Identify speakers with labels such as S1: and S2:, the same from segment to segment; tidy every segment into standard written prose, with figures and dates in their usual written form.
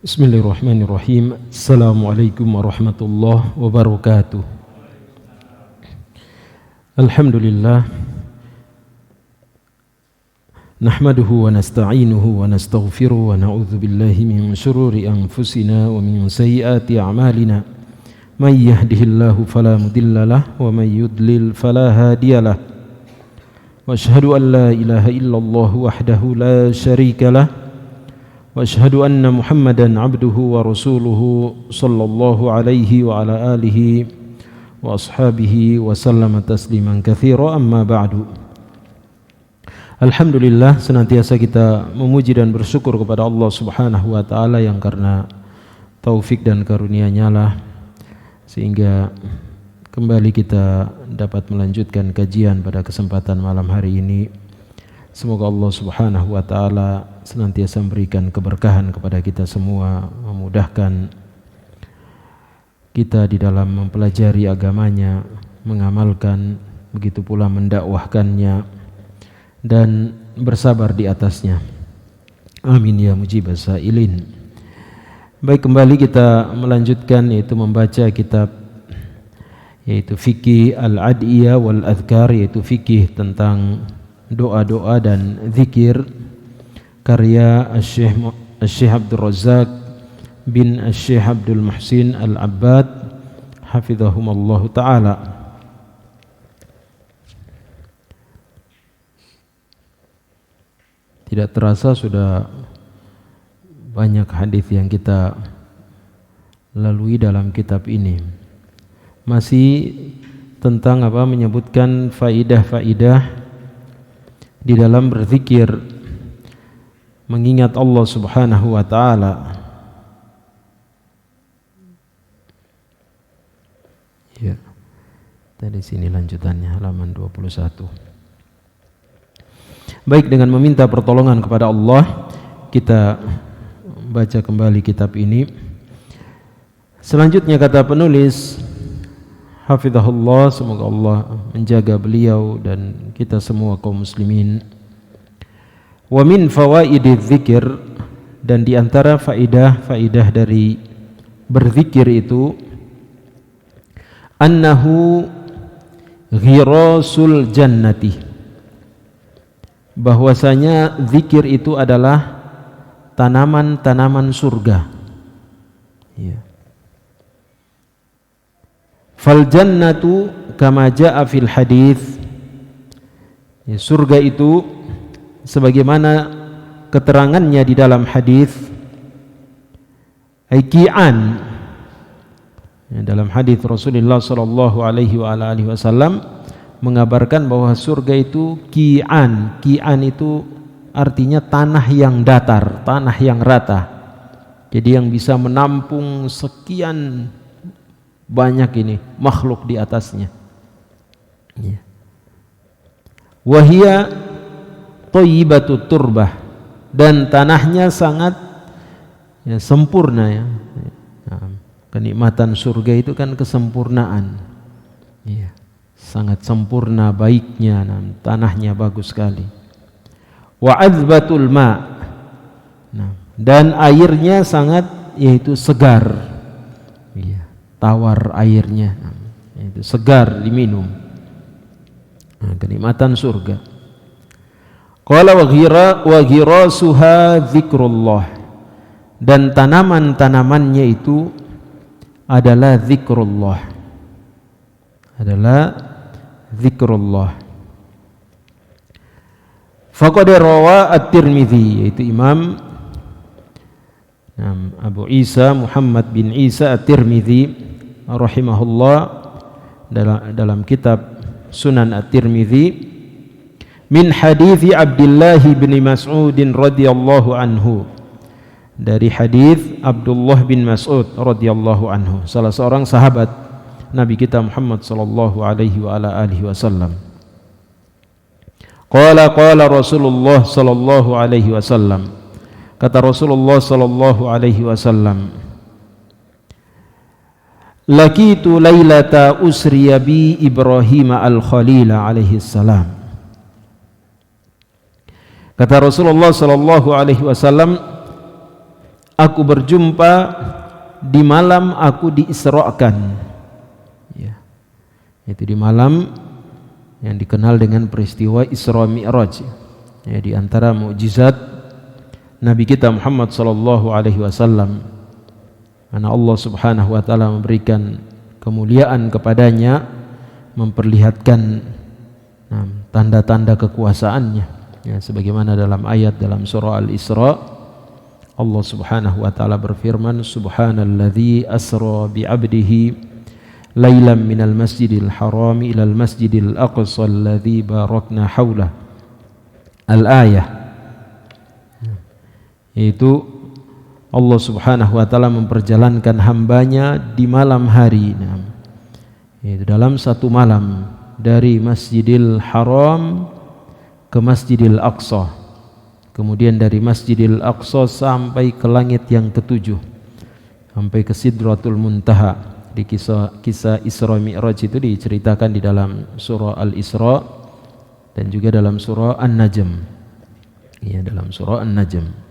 S1: Bismillahirrahmanirrahim. Assalamualaikum warahmatullahi wabarakatuh. Alhamdulillah. Nahmaduhu wa nasta'inuhu wa nastaghfiruh wa na'udzu billahi min shururi anfusina wa min sayyiati a'malina. May yahdihillahu fala mudilla lahu wa may yudlil fala hadiya lahu. Wa asyhadu an la ilaha illallah wahdahu la syarika lahu. Wa asyhadu anna Muhammadan abduhu wa rasuluhu sallallahu alaihi wa ala alihi wa ashabihi wa sallama tasliman katsira, amma ba'du. Alhamdulillah, senantiasa kita memuji dan bersyukur kepada Allah Subhanahu wa taala yang karena taufik dan karunia-Nya lah sehingga kembali kita dapat melanjutkan kajian pada kesempatan malam hari ini. Semoga Allah Subhanahu wa taala senantiasa memberikan keberkahan kepada kita semua, memudahkan kita di dalam mempelajari agamanya, mengamalkan, begitu pula mendakwahkannya dan bersabar di atasnya. Amin ya mujibas sa'ilin. Baik, kembali kita melanjutkan yaitu membaca kitab yaitu fikih al-adiyah wal adhkar, yaitu fikih tentang doa-doa dan zikir karya Syekh Abdul Razak bin Syekh Abdul Muhsin Al-Abbad hafizahumallahu ta'ala. Tidak terasa sudah banyak hadis yang kita lalui dalam kitab ini. Masih tentang menyebutkan faidah-faidah di dalam berzikir, mengingat Allah Subhanahu wa taala. Ya. Dari sini lanjutannya halaman 21. Baik, dengan meminta pertolongan kepada Allah kita baca kembali kitab ini. Selanjutnya kata penulis hafizahullah, semoga Allah menjaga beliau dan kita semua kaum muslimin. Wa min fawaidiz zikir, dan di antara faidah dari berzikir itu annahu ghirasul jannati, bahwasanya zikir itu adalah tanaman-tanaman surga. Ya. Fal jannatu kama jaa fil hadis, ya, surga itu sebagaimana keterangannya di dalam hadis, aikian, ya, dalam hadis Rasulullah sallallahu alaihi wasallam mengabarkan bahwa surga itu kian itu artinya tanah yang datar, tanah yang rata. Jadi yang bisa menampung sekian banyak ini makhluk di atasnya. Ya. Wahia thayyibatut turbah, dan tanahnya sangat sempurna ya. Nah, kenikmatan surga itu kan kesempurnaan. Ya. Sangat sempurna baiknya, tanahnya bagus sekali. Wa azbatul ma, dan airnya sangat yaitu segar, ya, tawar airnya, yaitu segar diminum. Kenikmatan surga. Qala wa ghirasuha zikrullah, dan tanaman-tanamannya itu adalah zikrullah, Faqad rawa at-Tirmidzi, yaitu Imam Abu Isa Muhammad bin Isa at-Tirmidzi rahimahullah dalam kitab Sunan at-Tirmidzi min hadithi Abdullah bin Mas'ud radhiyallahu anhu, dari hadis Abdullah bin Mas'ud radhiyallahu anhu, salah seorang sahabat Nabi kita Muhammad sallallahu alaihi wa ala alihi wasallam. Qala Rasulullah sallallahu alaihi wasallam, kata Rasulullah sallallahu alaihi wasallam, laqitu lailata usriya bi Ibrahim al-Khalil alaihi salam. Kata Rasulullah sallallahu alaihi wasallam, aku berjumpa di malam aku diisrakan. Ya. Itu di malam yang dikenal dengan peristiwa Isra Mi'raj. Ya, di antara mukjizat Nabi kita Muhammad sallallahu alaihi wasallam, karena Allah Subhanahu wa taala memberikan kemuliaan kepadanya, memperlihatkan tanda-tanda kekuasaannya. Ya, sebagaimana dalam ayat dalam surah Al-Isra, Allah Subhanahu wa taala berfirman, subhanalladzi asra bi 'abdihi lailan minal masjidil haram ilal masjidil aqsa alladzi barakna haulah. Al-ayah. Yaitu Allah Subhanahu wa taala memperjalankan hambanya di malam hari, yaitu dalam satu malam, dari Masjidil Haram ke Masjidil Aqsa, kemudian dari Masjidil Aqsa sampai ke langit yang ketujuh, sampai ke Sidratul Muntaha. Di kisah Isra Mi'raj itu diceritakan di dalam surah Al-Isra dan juga dalam surah An-Najm. Ya, dalam surah An-Najm.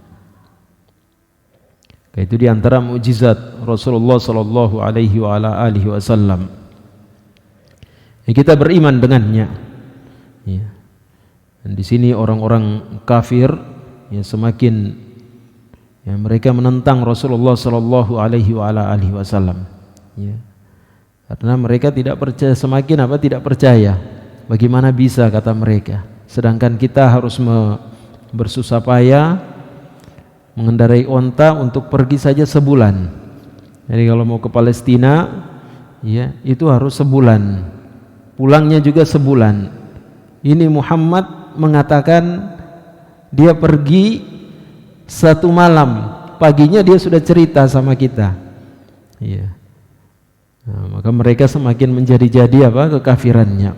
S1: Itu di antara mukjizat Rasulullah sallallahu alaihi wa ala alihi wasallam. Ya, kita beriman dengannya. Ya. Dan di sini orang-orang kafir ya semakin mereka menentang Rasulullah sallallahu alaihi wa ala alihi wasallam. Ya. Karena mereka tidak percaya, semakin tidak percaya. Bagaimana bisa, kata mereka, sedangkan kita harus bersusah payah mengendarai onta untuk pergi saja sebulan. Jadi kalau mau ke Palestina, ya itu harus sebulan, pulangnya juga sebulan. Ini Muhammad mengatakan dia pergi satu malam, paginya dia sudah cerita sama kita. Ya. Nah, maka mereka semakin menjadi-jadi kekafirannya.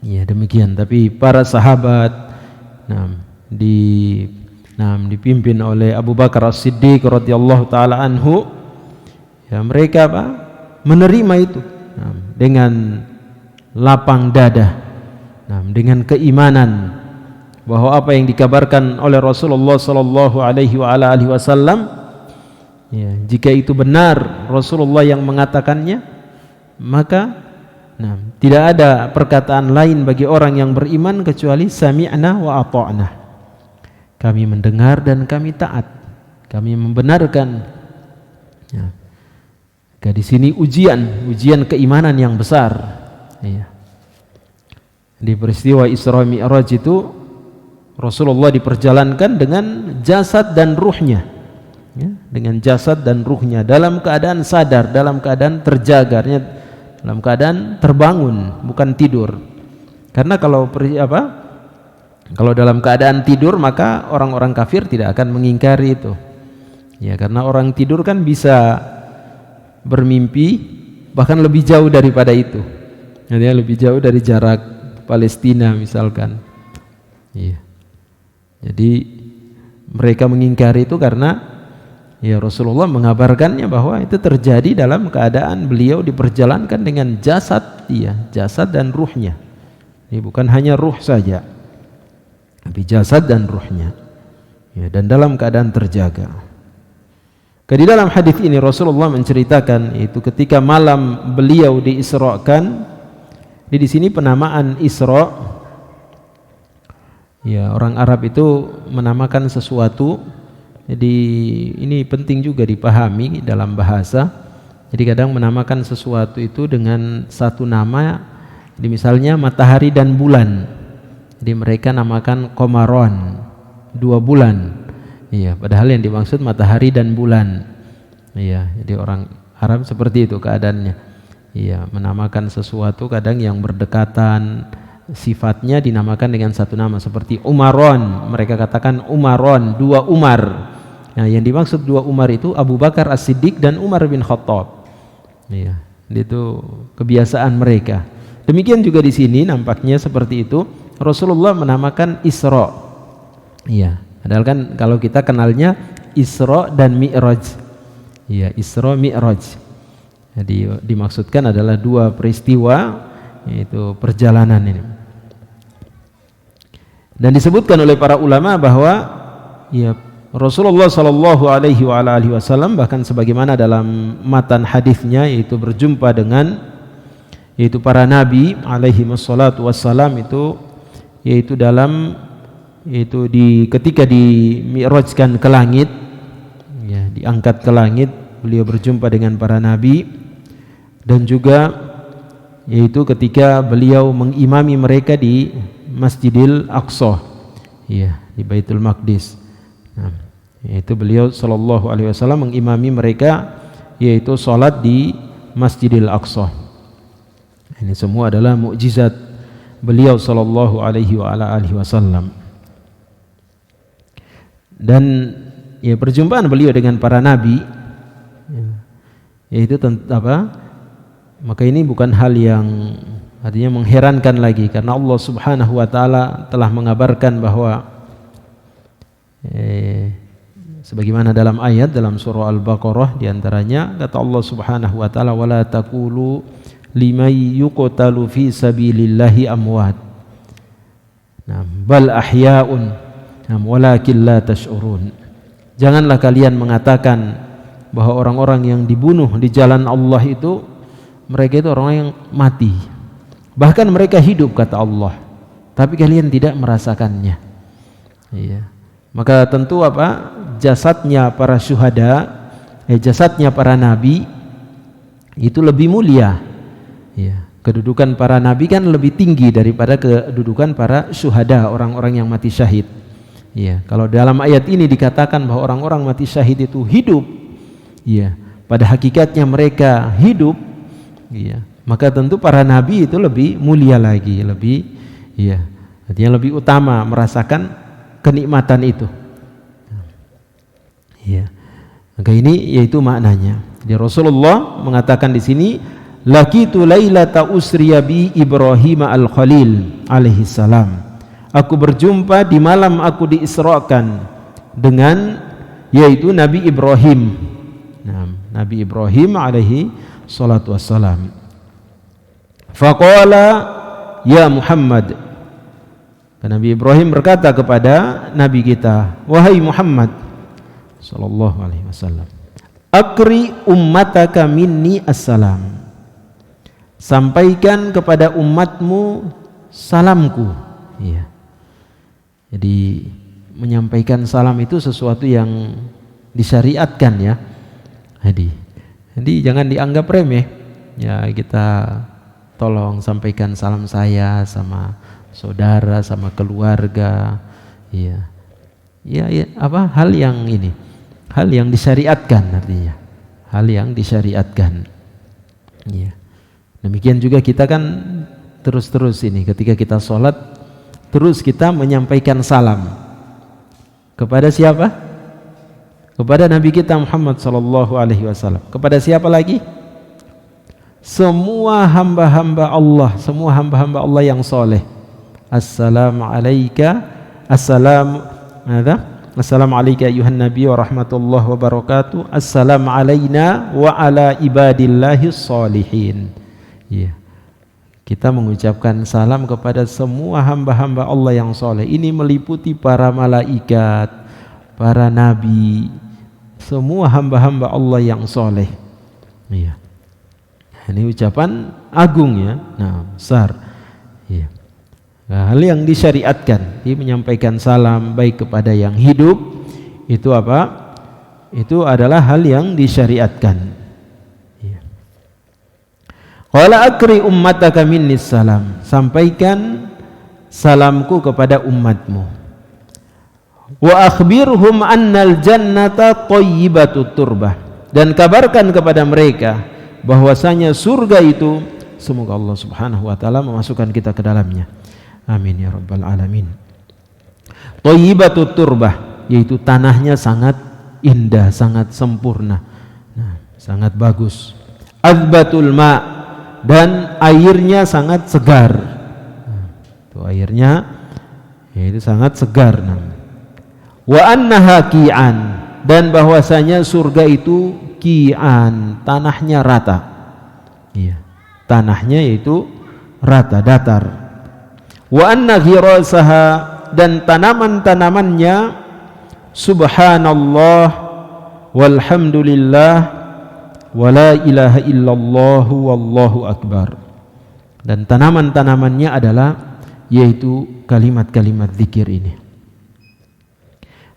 S1: Ya demikian. Tapi para sahabat, dipimpin oleh Abu Bakar As-Siddiq radhiyallahu taala anhu, ya mereka menerima itu dengan lapang dada, dengan keimanan bahwa apa yang dikabarkan oleh Rasulullah sallallahu alaihi wa ala alihi wasallam, ya jika itu benar Rasulullah yang mengatakannya, maka tidak ada perkataan lain bagi orang yang beriman kecuali sami'na wa ata'na. Kami mendengar dan kami taat, kami membenarkan. Ya. Di sini ujian keimanan yang besar. Ya. Di peristiwa Isra Mi'raj itu Rasulullah diperjalankan dengan jasad dan ruhnya, ya, dengan jasad dan ruhnya dalam keadaan sadar, dalam keadaan terjaga, dalam keadaan terbangun, bukan tidur. Karena kalau dalam keadaan tidur, maka orang-orang kafir tidak akan mengingkari itu. Ya, karena orang tidur kan bisa bermimpi bahkan lebih jauh daripada itu. Jadi lebih jauh dari jarak Palestina misalkan. Ya. Jadi mereka mengingkari itu karena ya Rasulullah mengabarkannya bahwa itu terjadi dalam keadaan beliau diperjalankan dengan jasad dan ruhnya. Ini bukan hanya ruh saja, tapi jasad dan ruhnya, ya, dan dalam keadaan terjaga. Di dalam hadis ini Rasulullah menceritakan itu ketika malam beliau diisrakan. Di sini penamaan Isra, ya orang Arab itu menamakan sesuatu. Jadi ini penting juga dipahami dalam bahasa. Jadi kadang menamakan sesuatu itu dengan satu nama. Jadi misalnya matahari dan bulan. Jadi mereka namakan Qamaron, 2 bulan. Iya, padahal yang dimaksud matahari dan bulan. Iya, jadi orang Arab seperti itu keadaannya. Iya, menamakan sesuatu kadang yang berdekatan, sifatnya dinamakan dengan satu nama, seperti Umaron. Mereka katakan Umaron, 2 Umar. Nah, yang dimaksud 2 Umar itu Abu Bakar As-Siddiq dan Umar bin Khattab. Iya, itu kebiasaan mereka. Demikian juga di sini nampaknya seperti itu. Rasulullah menamakan Isra. Iya, padahal kan kalau kita kenalnya Isra dan Mi'raj. Iya, Isra Mi'raj. Jadi dimaksudkan adalah 2 peristiwa, yaitu perjalanan ini. Dan disebutkan oleh para ulama bahwa ya Rasulullah sallallahu alaihi wasallam bahkan sebagaimana dalam matan hadisnya yaitu berjumpa dengan yaitu para nabi alaihi wassalatu wassalam itu yaitu dalam yaitu ketika dimi'rajkan ke langit ya, diangkat ke langit, beliau berjumpa dengan para nabi, dan juga yaitu ketika beliau mengimami mereka di Masjidil Aqsa ya, di Baitul Maqdis. Nah, yaitu beliau sallallahu alaihi wasallam mengimami mereka yaitu salat di Masjidil Aqsa. Ini semua adalah mukjizat beliau sallallahu alaihi wasallam. Dan ya perjumpaan beliau dengan para nabi yaitu maka ini bukan hal yang artinya mengherankan lagi, karena Allah Subhanahu wa taala telah mengabarkan bahwa sebagaimana dalam ayat dalam surah Al-Baqarah diantaranya kata Allah Subhanahu wa taala, wala taqulu liman yuqtalu fi sabilillahi amwat, bal ahya'un walakin la tash'urun. Janganlah kalian mengatakan bahwa orang-orang yang dibunuh di jalan Allah itu mereka itu orang yang mati, bahkan mereka hidup kata Allah, tapi kalian tidak merasakannya. Iya. Maka tentu jasadnya para syuhada, jasadnya para nabi itu lebih mulia. Ya, kedudukan para nabi kan lebih tinggi daripada kedudukan para syuhada, orang-orang yang mati syahid. Ya, kalau dalam ayat ini dikatakan bahwa orang-orang mati syahid itu hidup, ya, pada hakikatnya mereka hidup, ya, maka tentu para nabi itu lebih mulia lagi, lebih, ya, artinya lebih utama merasakan kenikmatan itu. Ya. Maka ini yaitu maknanya. Jadi Rasulullah mengatakan di sini, laqitu lailata usriya bi Ibrahim al-Khalil alaihi salam. Aku berjumpa di malam aku diisrakan dengan yaitu Nabi Ibrahim. Nah, Nabi Ibrahim alaihi salatu wassalam. Faqala ya Muhammad. Nabi Ibrahim berkata kepada Nabi kita, wahai Muhammad sallallahu alaihi wasallam, akri ummataka minni assalam. Sampaikan kepada umatmu salamku. Iya. Jadi menyampaikan salam itu sesuatu yang disyariatkan ya. Jadi jangan dianggap remeh. Ya, kita tolong sampaikan salam saya sama saudara, sama keluarga, ya, hal yang ini, hal yang disyariatkan artinya, hal yang disyariatkan. Ya. Demikian juga kita kan terus ini, ketika kita sholat, terus kita menyampaikan salam kepada siapa? Kepada Nabi kita Muhammad sallallahu alaihi wasallam. Kepada siapa lagi? Semua hamba-hamba Allah, semua hamba-hamba Allah yang soleh. Assalamu alayka ayuhan nabi wa rahmatullahi wa barakatuh. Assalamu alayna wa ala ibadillahi sholihin. Ya. Kita mengucapkan salam kepada semua hamba-hamba Allah yang soleh. Ini meliputi para malaikat, para nabi, semua hamba-hamba Allah yang soleh. Ya. Ini ucapan agung ya. Nah, besar. Ya. Nah, hal yang disyariatkan, dia menyampaikan salam baik kepada yang hidup itu apa? Itu adalah hal yang disyariatkan. Qala akri ummataka minni salam. Sampaikan salamku kepada umatmu. Wa akhbirhum annal jannata thayyibatut turbah. Dan kabarkan kepada mereka bahwasanya surga itu, semoga Allah Subhanahu wa taala memasukkan kita ke dalamnya. Amin ya rabbal alamin. Thayyibatut turbah, yaitu tanahnya sangat indah, sangat sempurna. Nah, sangat bagus. Azbatul ma, dan airnya sangat segar. Nah, itu airnya yaitu sangat segar. Nah. Wa annaha qi'an, dan bahwasanya surga itu qi'an, tanahnya rata. Iya, tanahnya yaitu rata, datar. Wa anna ghirasaha, dan tanaman-tanamannya subhanallah walhamdulillah wa la ilaha illallah wallahu akbar. Dan tanaman-tanamannya adalah yaitu kalimat-kalimat zikir ini.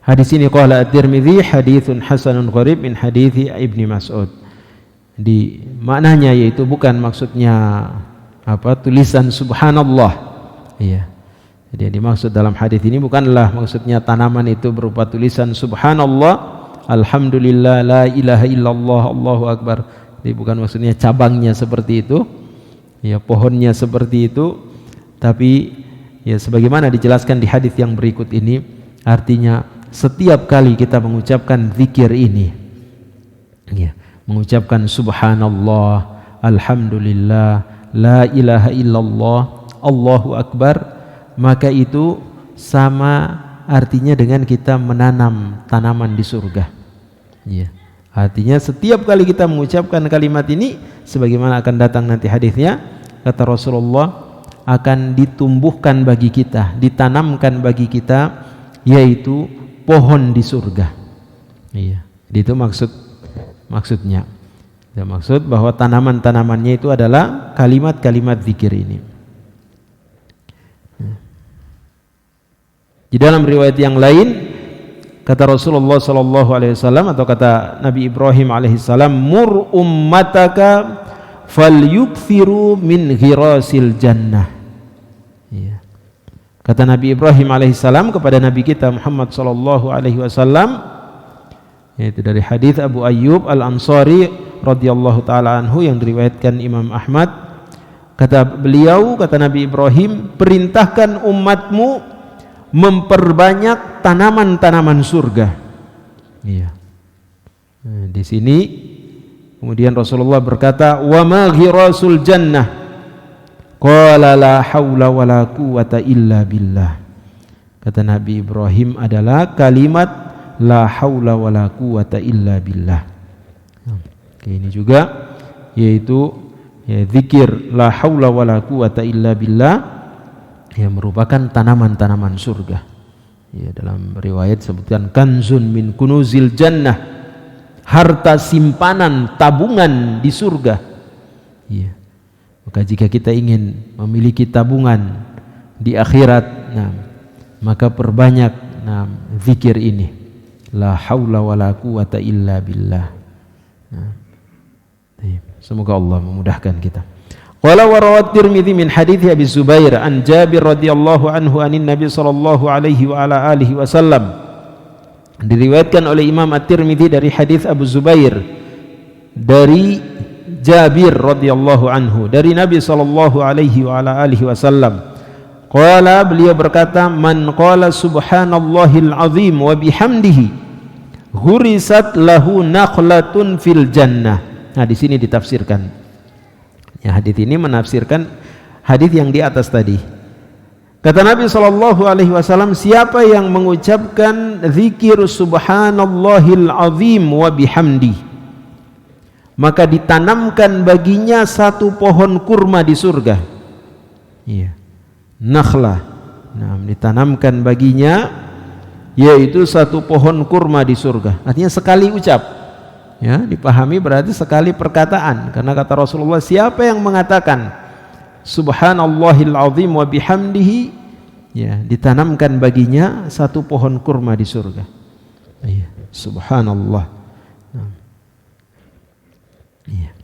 S1: Hadis ini qala At-Tirmidzi haditsun hasanun gharib min hadithi Ibnu Mas'ud. Di maknanya yaitu bukan maksudnya tulisan subhanallah. Iya. Jadi yang dimaksud dalam hadis ini bukanlah maksudnya tanaman itu berupa tulisan subhanallah, alhamdulillah, la ilaha illallah, Allahu akbar. Jadi bukan maksudnya cabangnya seperti itu. Ya, pohonnya seperti itu, tapi ya sebagaimana dijelaskan di hadis yang berikut ini, artinya setiap kali kita mengucapkan zikir ini, ya, mengucapkan subhanallah, alhamdulillah, la ilaha illallah, Allahu akbar, maka itu sama artinya dengan kita menanam tanaman di surga. Ya. Artinya setiap kali kita mengucapkan kalimat ini, sebagaimana akan datang nanti hadisnya, kata Rasulullah, akan ditumbuhkan bagi kita, ditanamkan bagi kita, yaitu pohon di surga. Iya, itu maksudnya. Ya, maksud bahwa tanaman-tanamannya itu adalah kalimat-kalimat zikir ini. Di dalam riwayat yang lain, kata Rasulullah sallallahu alaihi wasallam atau kata Nabi Ibrahim alaihi salam, mur ummataka falyukthiru min ghirasil jannah. Ya. Kata Nabi Ibrahim alaihi salam kepada Nabi kita Muhammad sallallahu alaihi wasallam, yaitu dari hadis Abu Ayyub Al-Ansari radhiyallahu taala anhu yang diriwayatkan Imam Ahmad, kata beliau, kata Nabi Ibrahim, perintahkan umatmu memperbanyak tanaman-tanaman surga. Iya. Nah, di sini kemudian Rasulullah berkata, wa ma ghirasul jannah? Qala la haula wala quwata illa billah. Kata Nabi Ibrahim adalah kalimat la haula wala quwata illa billah. Oke, ini juga yaitu ya, zikir la haula wala quwata illa billah yang merupakan tanaman-tanaman surga. Ya, dalam riwayat sebutkan kanzun min kunuzil jannah, harta simpanan tabungan di surga. Ya. Maka jika kita ingin memiliki tabungan di akhirat, maka perbanyak zikir ini. La haula wala quwata illa billah. Semoga Allah memudahkan kita. Qala wa rawat Tirmidzi min hadits Abi Zubair an Jabir radhiyallahu anhu anin Nabi sallallahu alaihi wa ala alihi wasallam. Diriwayatkan oleh Imam At-Tirmidzi dari hadis Abu Zubair dari Jabir radhiyallahu anhu dari Nabi sallallahu alaihi wa ala alihi wasallam. Qala, beliau berkata, man qala subhanallahil azim wa bihamdihi ghurisat lahu nakhlatun fil jannah. Nah, di sini ditafsirkan. Ya, hadis ini menafsirkan hadis yang di atas tadi. Kata Nabi sallallahu alaihi wasallam, siapa yang mengucapkan zikir subhanallahil azim wa bihamdi, maka ditanamkan baginya satu pohon kurma di surga. Iya. Nakhlah. Nah, ditanamkan baginya yaitu satu pohon kurma di surga. Artinya sekali ucap. Ya, dipahami berarti sekali perkataan, karena kata Rasulullah, siapa yang mengatakan subhanallahil azim wa bihamdihi, ya, ditanamkan baginya satu pohon kurma di surga. Iya, subhanallah. Iya.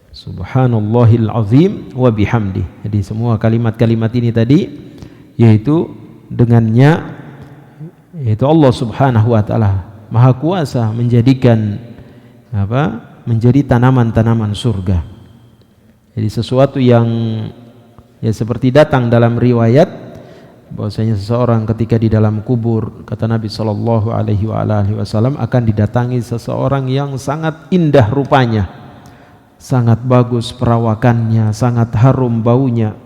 S1: Subhanallahil azim wa bihamdi. Jadi semua kalimat-kalimat ini tadi yaitu dengannya yaitu Allah Subhanahu wa taala Maha Kuasa menjadikan menjadi tanaman-tanaman surga. Jadi sesuatu yang ya seperti datang dalam riwayat bahwasanya seseorang ketika di dalam kubur, kata Nabi sallallahu alaihi wasallam, akan didatangi seseorang yang sangat indah rupanya, sangat bagus perawakannya, sangat harum baunya.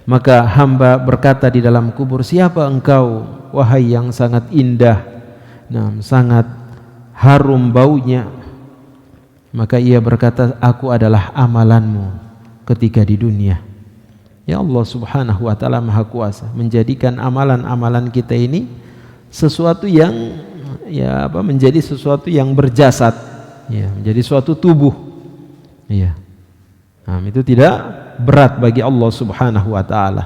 S1: Maka hamba berkata di dalam kubur, siapa engkau wahai yang sangat indah, sangat harum baunya? Maka ia berkata, aku adalah amalanmu ketika di dunia. Ya, Allah Subhanahu wa taala Maha Kuasa menjadikan amalan-amalan kita ini sesuatu yang menjadi sesuatu yang berjasad, menjadi suatu tubuh. Itu tidak berat bagi Allah Subhanahu wa taala.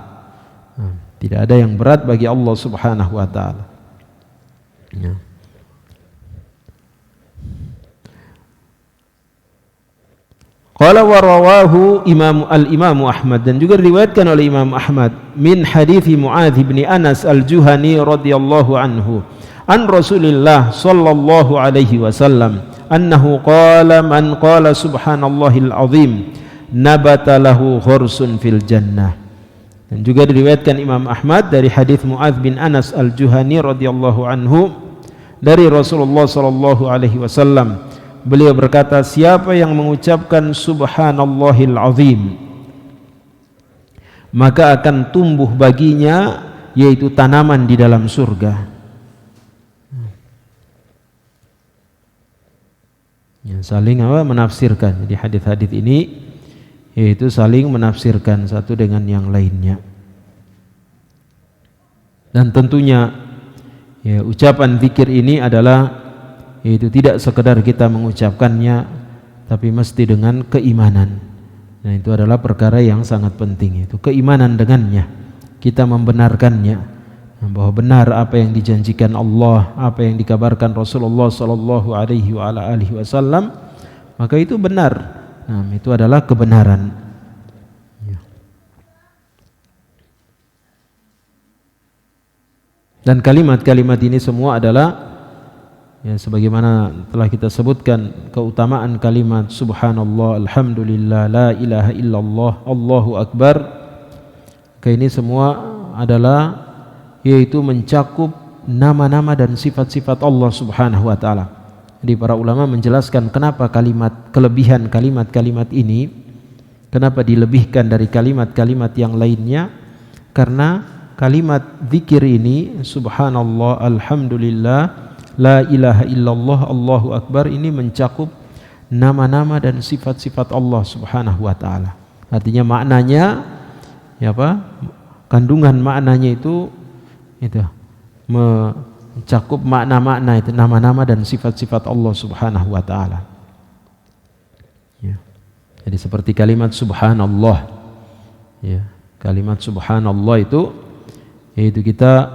S1: Tidak ada yang berat bagi Allah Subhanahu wa taala. Qala wa rawahu Imam Ahmad, dan juga diriwayatkan oleh Imam Ahmad min hadits Muadz bin Anas al-Juhani radhiyallahu anhu an Rasulillah sallallahu alaihi wasallam annahu qala man qala subhanallahil azim nabata lahu khursun fil jannah. Dan juga diriwayatkan Imam Ahmad dari hadits Muadz bin Anas al-Juhani radhiyallahu anhu dari Rasulullah sallallahu alaihi wasallam, beliau berkata, siapa yang mengucapkan subhanallahil azim, maka akan tumbuh baginya yaitu tanaman di dalam surga. Saling menafsirkan. Jadi hadis-hadis ini yaitu saling menafsirkan satu dengan yang lainnya. Dan tentunya ucapan zikir ini adalah yaitu tidak sekedar kita mengucapkannya, tapi mesti dengan keimanan. Nah, itu adalah perkara yang sangat penting, itu keimanan dengannya, kita membenarkannya bahwa benar apa yang dijanjikan Allah, apa yang dikabarkan Rasulullah sallallahu alaihi wasallam, maka itu benar. Nah, itu adalah kebenaran. Dan kalimat-kalimat ini semua adalah sebagaimana telah kita sebutkan keutamaan kalimat subhanallah, alhamdulillah, la ilaha illallah, Allahu akbar. Ini semua adalah yaitu mencakup nama-nama dan sifat-sifat Allah Subhanahu wa taala. Jadi para ulama menjelaskan kenapa kelebihan kalimat-kalimat ini, kenapa dilebihkan dari kalimat-kalimat yang lainnya, karena kalimat zikir ini subhanallah, alhamdulillah, la ilaha illallah, Allahu akbar, ini mencakup nama-nama dan sifat-sifat Allah Subhanahu wa taala. Artinya maknanya kandungan maknanya itu mencakup makna-makna itu, nama-nama dan sifat-sifat Allah Subhanahu wa taala. Jadi seperti kalimat subhanallah. Kalimat subhanallah itu yaitu kita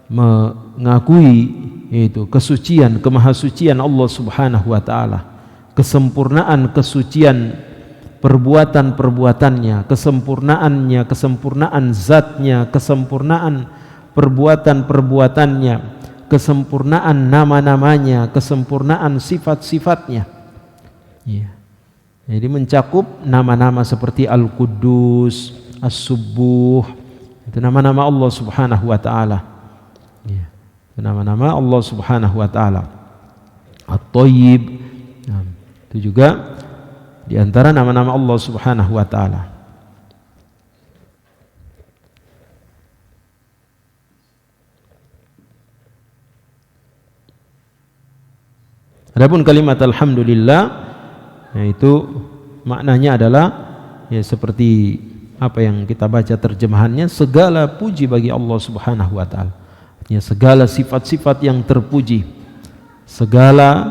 S1: mengakui yaitu kesucian, kemahasucian Allah Subhanahu wa taala, kesempurnaan kesucian perbuatan-perbuatannya, kesempurnaannya, kesempurnaan zatnya, kesempurnaan perbuatan-perbuatannya, kesempurnaan nama-namanya, kesempurnaan sifat-sifatnya. Jadi mencakup nama-nama seperti Al-Quddus, As-Subbuh, itu nama-nama Allah Subhanahu wa taala. Nama-nama Allah Subhanahu wa taala. At-Thayyib, itu juga di antara nama-nama Allah Subhanahu wa taala. Adapun kalimat alhamdulillah, yaitu maknanya adalah seperti apa yang kita baca terjemahannya, segala puji bagi Allah Subhanahu wa taala. Segala sifat-sifat yang terpuji, segala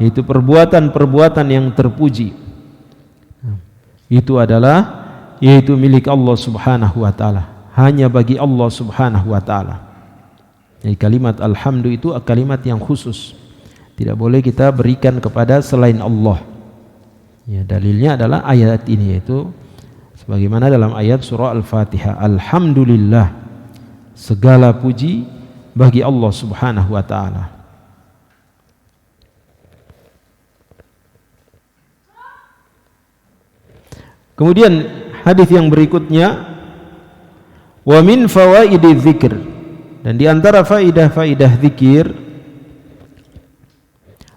S1: yaitu perbuatan-perbuatan yang terpuji, itu adalah yaitu milik Allah Subhanahu wa taala, hanya bagi Allah Subhanahu wa taala. Jadi kalimat alhamdu itu kalimat yang khusus, tidak boleh kita berikan kepada selain Allah. Dalilnya adalah ayat ini, yaitu sebagaimana dalam ayat surah Al-Fatihah, alhamdulillah, segala puji bagi Allah Subhanahu wa taala. Kemudian hadis yang berikutnya, wa min fawaidi dzikr, dan di antara faidah-faidah zikir,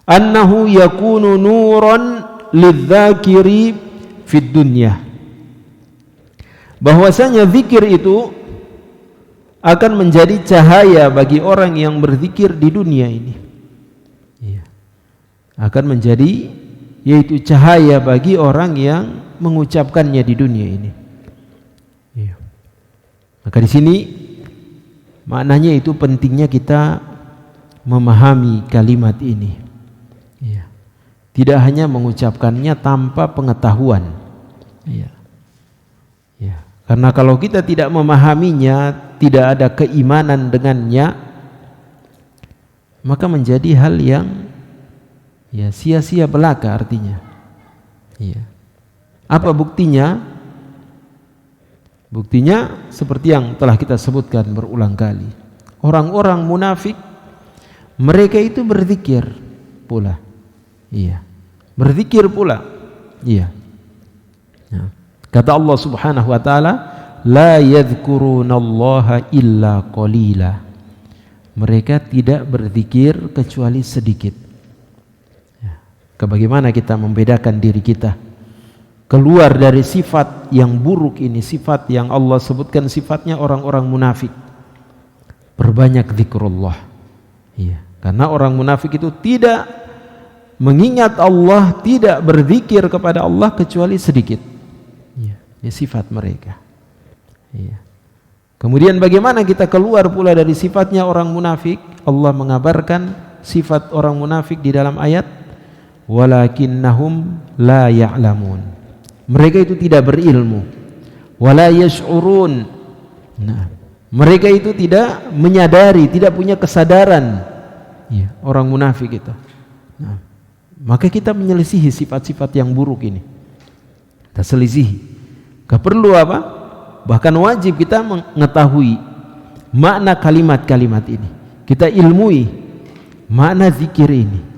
S1: annahu yakunu nuran lidzakiri fid dunya, bahwasanya zikir itu akan menjadi cahaya bagi orang yang berzikir di dunia ini. Akan menjadi yaitu cahaya bagi orang yang mengucapkannya di dunia ini. Maka di sini Maknanya itu pentingnya kita memahami kalimat ini. Ya. Tidak hanya mengucapkannya tanpa pengetahuan. Ya. Ya. Karena kalau kita tidak memahaminya, tidak ada keimanan dengannya, maka menjadi hal yang ya sia-sia belaka artinya. Ya. Apa buktinya? Buktinya seperti yang telah kita sebutkan berulang kali. Orang-orang munafik, mereka itu berzikir pula. Iya. Berzikir pula. Iya. Ya. Kata Allah Subhanahu wa taala, la yadhkurunallaha illa qalila. Mereka tidak berzikir kecuali sedikit. Ya. Bagaimana kita membedakan diri kita keluar dari sifat yang buruk ini, sifat yang Allah sebutkan sifatnya orang-orang munafik? Perbanyak zikrullah. Iya, karena orang munafik itu tidak mengingat Allah, tidak berzikir kepada Allah kecuali sedikit. Iya, ini sifat mereka. Iya. Kemudian bagaimana kita keluar pula dari sifatnya orang munafik? Allah mengabarkan sifat orang munafik di dalam ayat, walakinnahum la ya'lamun. Mereka itu tidak berilmu, wala yash'urun. Nah, mereka itu tidak menyadari, tidak punya kesadaran. Ya, orang munafik itu. Nah, maka kita menyelisihi sifat-sifat yang buruk ini. Kita selisihi. Gak perlu apa? Bahkan wajib kita mengetahui makna kalimat-kalimat ini. Kita ilmui makna zikir ini.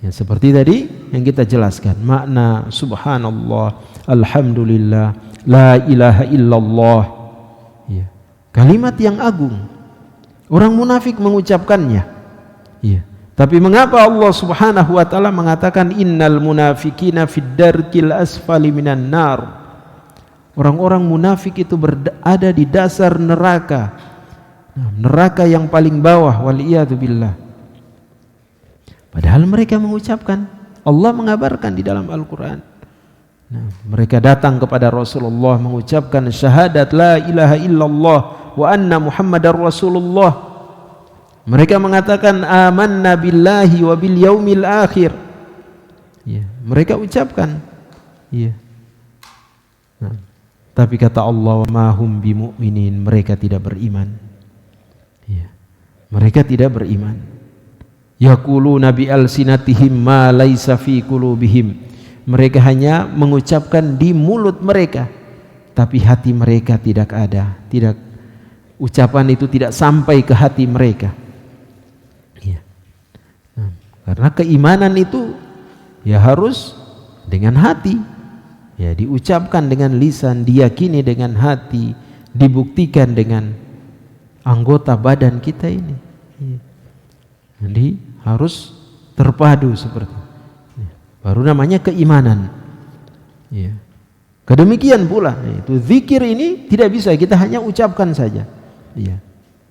S1: Ya, seperti tadi yang kita jelaskan, makna subhanallah, alhamdulillah, la ilaha illallah. Ya. Kalimat yang agung. Orang munafik mengucapkannya. Ya. Tapi mengapa Allah Subhanahu wa taala mengatakan innal munafikina fid darkil asfali minan nar? Orang-orang munafik itu berada di dasar neraka. Nah, neraka yang paling bawah, waliyadu billah. Padahal mereka mengucapkan, Allah mengabarkan di dalam Al-Quran. Nah, mereka datang kepada Rasulullah mengucapkan syahadat la ilaha illallah wa anna Muhammadar Rasulullah. Mereka mengatakan amanna billahi wa bil yaumil akhir. Ya, mereka ucapkan. Ya. Nah, tapi kata Allah, ma hum bimu'minin, mereka tidak beriman. Ya. Mereka tidak beriman. Yaquluna bi alsinatihim ma laisa fi qulubihim. Mereka hanya mengucapkan di mulut mereka, tapi hati mereka tidak ada. Tidak, ucapan itu tidak sampai ke hati mereka. Ya. Nah, karena keimanan itu ya harus dengan hati. Ya, diucapkan dengan lisan, diyakini dengan hati, dibuktikan dengan anggota badan kita ini. Ya. Jadi harus terpadu seperti itu. Baru namanya keimanan. Ya. Kedemikian pula, itu zikir ini tidak bisa kita hanya ucapkan saja. Ya.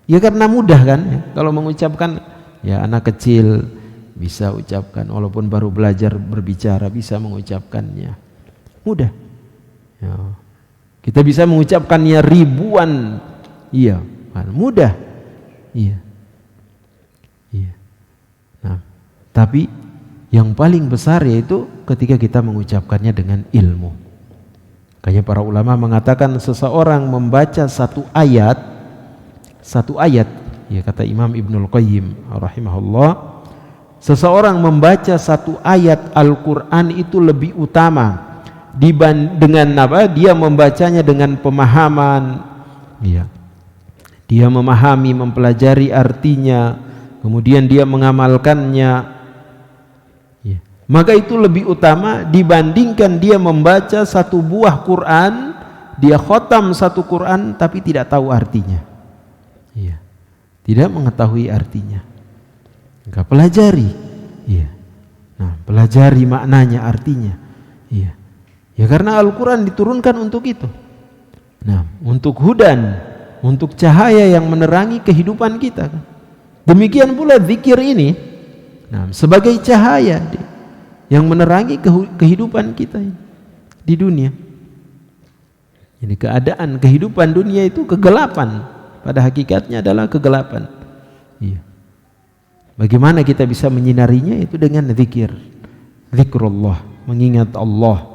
S1: Ya karena mudah kan, ya. Kalau mengucapkan, ya anak kecil bisa ucapkan, walaupun baru belajar berbicara bisa mengucapkannya. Mudah. Ya. Kita bisa mengucapkannya ribuan. Iya, mudah. Iya. Iya. Nah, tapi yang paling besar yaitu ketika kita mengucapkannya dengan ilmu. Makanya para ulama mengatakan seseorang membaca satu ayat, ya kata Imam Ibnul Qayyim rahimahullah, seseorang membaca satu ayat Al-Quran itu lebih utama dengan apa? Dia membacanya dengan pemahaman, ya. Dia memahami, mempelajari artinya, kemudian dia mengamalkannya, ya. Maka itu lebih utama dibandingkan dia membaca satu buah Quran, dia khotam satu Quran tapi tidak tahu artinya, ya. Tidak mengetahui artinya. Enggak pelajari, ya. Nah, pelajari maknanya, artinya, ya. Ya karena Al-Quran diturunkan untuk itu. Nah, untuk hudan, untuk cahaya yang menerangi kehidupan kita. Demikian pula zikir ini, nah, sebagai cahaya yang menerangi kehidupan kita di dunia. Jadi keadaan kehidupan dunia itu kegelapan, pada hakikatnya adalah kegelapan. Iya. Bagaimana kita bisa menyinarinya? Itu dengan zikir, zikrullah, mengingat Allah,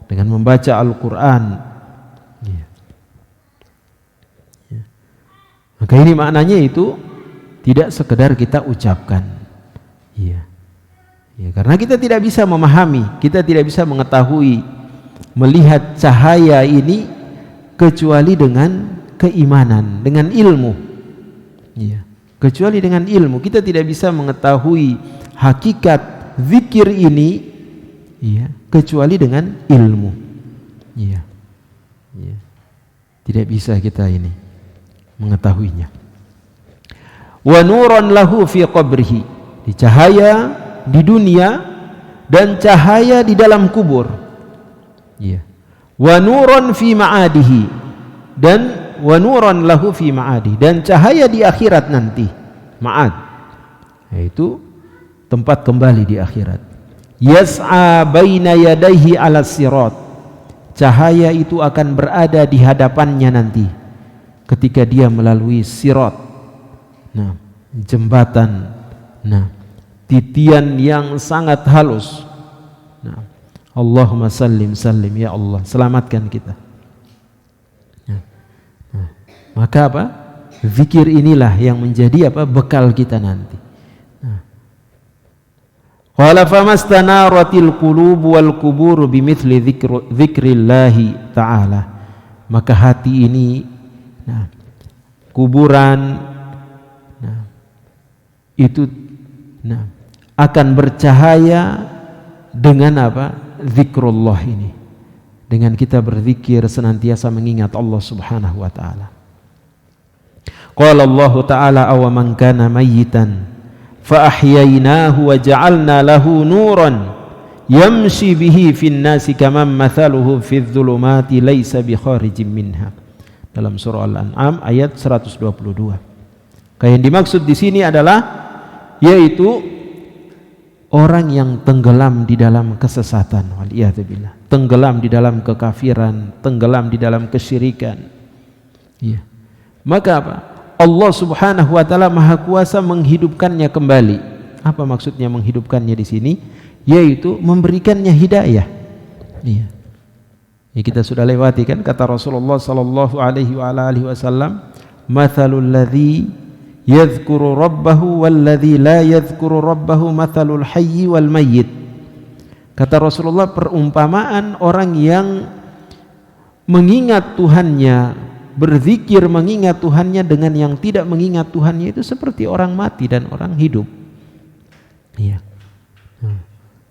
S1: dengan membaca Al-Quran. Iya. Iya. Maka ini maknanya itu tidak sekedar kita ucapkan. Iya. Ya, karena kita tidak bisa memahami, kita tidak bisa mengetahui, melihat cahaya ini kecuali dengan keimanan, dengan ilmu. Ya, kecuali dengan ilmu kita tidak bisa mengetahui hakikat zikir ini, ya, kecuali dengan ilmu. Ya, ya. Tidak bisa kita ini mengetahuinya. Wa nuran lahu fi qabrihi, di cahaya di dunia dan cahaya di dalam kubur. Ya. Wa nuran fi ma'adihi, dan wa nuran lahu fi ma'adi, dan cahaya di akhirat nanti, ma'ad, yaitu tempat kembali di akhirat. Yas'a baina yadayhi 'ala sirat, cahaya itu akan berada di hadapannya nanti ketika dia melalui sirat. Nah, jembatan, nah, titian yang sangat halus. Nah, Allahumma sallim sallim, ya Allah, selamatkan kita. Nah, maka apa? Zikir inilah yang menjadi apa? Bekal kita nanti. Qala famastanaratil qulub wal qubur bimithli dzikrillahi ta'ala. Maka hati ini, nah, kuburan, nah, itu, nah, akan bercahaya dengan apa? Zikrullah ini, dengan kita berzikir senantiasa mengingat Allah Subhanahu wa taala. Qala Allah taala aw man kana mayyitan fa ahyainahu wa ja'alna lahu nuran yamshi bihi fin nasi kaman mathaluhu fidh dhulumati laisa bi kharijin minha. Dalam surah Al-An'am ayat 122. Yang dimaksud di sini adalah yaitu orang yang tenggelam di dalam kesesatan, waliyadzubillah, tenggelam di dalam kekafiran, tenggelam di dalam kesyirikan. Ya. Maka apa? Allah Subhanahu wa taala Maha Kuasa menghidupkannya kembali. Apa maksudnya menghidupkannya di sini? Yaitu memberikannya hidayah. Iya. Ya, kita sudah lewati kan kata Rasulullah sallallahu alaihi wasallam, "Matsalul ladzi yadhkuru rabbahu walladzi la yadhkuru rabbahu mathalul hayyi wal mayyit." Kata Rasulullah, perumpamaan orang yang mengingat Tuhannya, berzikir mengingat Tuhannya dengan yang tidak mengingat Tuhannya itu seperti orang mati dan orang hidup. Iya.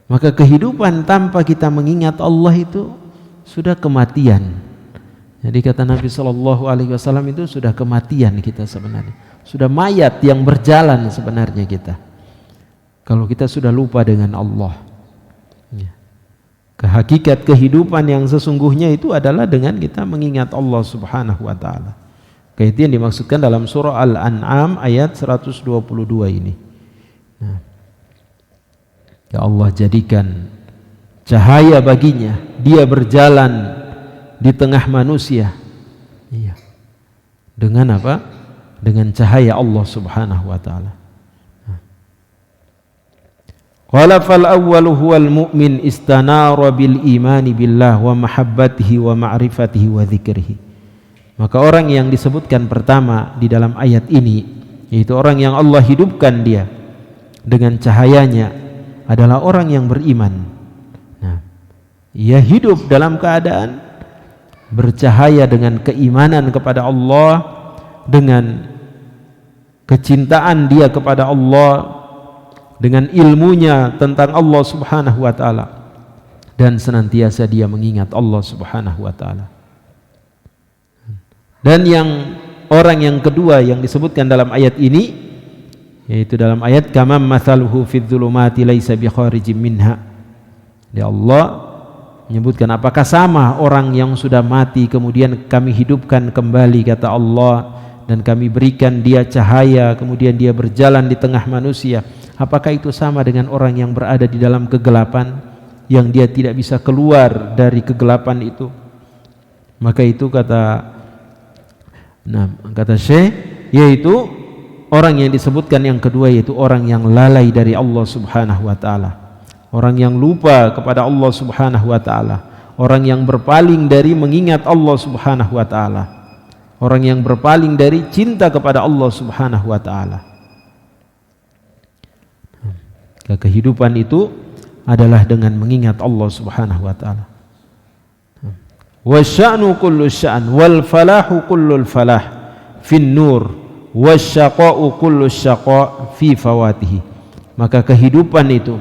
S1: Maka kehidupan tanpa kita mengingat Allah itu sudah kematian. Jadi kata Nabi sallallahu alaihi wasallam itu sudah kematian kita sebenarnya. Sudah mayat yang berjalan sebenarnya kita, kalau kita sudah lupa dengan Allah. Ya. Hakikat kehidupan yang sesungguhnya itu adalah dengan kita mengingat Allah Subhanahu wa taala. Itu yang dimaksudkan dalam surah Al-An'am ayat 122 ini. Nah, ya Allah jadikan cahaya baginya, dia berjalan di tengah manusia. Iya. Dengan apa? Dengan cahaya Allah Subhanahu wa taala. Qala fal awwalu huwal mu'min istanara bil imani billah wa mahabbatihi wa ma'rifatihi wa dzikrihi. Maka orang yang disebutkan pertama di dalam ayat ini, yaitu orang yang Allah hidupkan dia dengan cahayanya, adalah orang yang beriman. Nah, ia hidup dalam keadaan bercahaya dengan keimanan kepada Allah, dengan kecintaan dia kepada Allah, dengan ilmunya tentang Allah Subhanahu wa taala, dan senantiasa dia mengingat Allah Subhanahu wa taala. Dan yang orang yang kedua yang disebutkan dalam ayat ini, yaitu dalam ayat kamam mathaluhu fidh dhulumati laisa bi kharijin minha. Ya Allah menyebutkan apakah sama orang yang sudah mati kemudian kami hidupkan kembali, kata Allah, dan kami berikan dia cahaya, kemudian dia berjalan di tengah manusia. Apakah itu sama dengan orang yang berada di dalam kegelapan, yang dia tidak bisa keluar dari kegelapan itu? Maka itu kata Nah, kata Syekh, yaitu orang yang disebutkan yang kedua yaitu orang yang lalai dari Allah Subhanahu wa taala. Orang yang lupa kepada Allah Subhanahu wa taala. Orang yang berpaling dari mengingat Allah Subhanahu wa taala. Orang yang berpaling dari cinta kepada Allah Subhanahu wa taala. Kehidupan itu adalah dengan mengingat Allah Subhanahu wa taala. Wasya'nu kullu sya'an wal falahu kullul falah fin nur wasyaqa'u kullu syaqa' fi fawatihi. Maka kehidupan itu,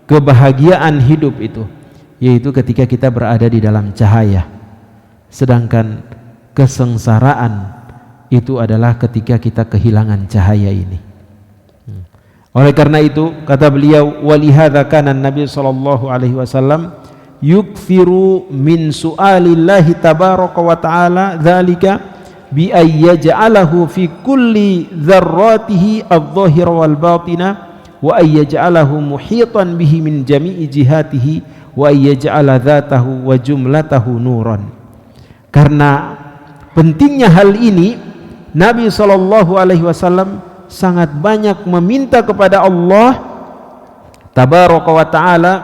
S1: kebahagiaan hidup itu, yaitu ketika kita berada di dalam cahaya. Sedangkan kesengsaraan itu adalah ketika kita kehilangan cahaya ini. Oleh karena itu kata beliau, walihadza kana Nabi sallallahu alaihi wasallam yukthiru min su'alillahi tabaraka wa ta'ala dzalika bi ayyaj'alahu fi kulli dzarratihi adh-dhahira wal batina wa ayyaj'alahu muhitan bihi min jami'i jihatihi wa ayyaj'ala dzatahu wa jumlatahu nuran. Karena pentingnya hal ini, Nabi sallallahu alaihi wasallam sangat banyak meminta kepada Allah tabaraka wa ta'ala,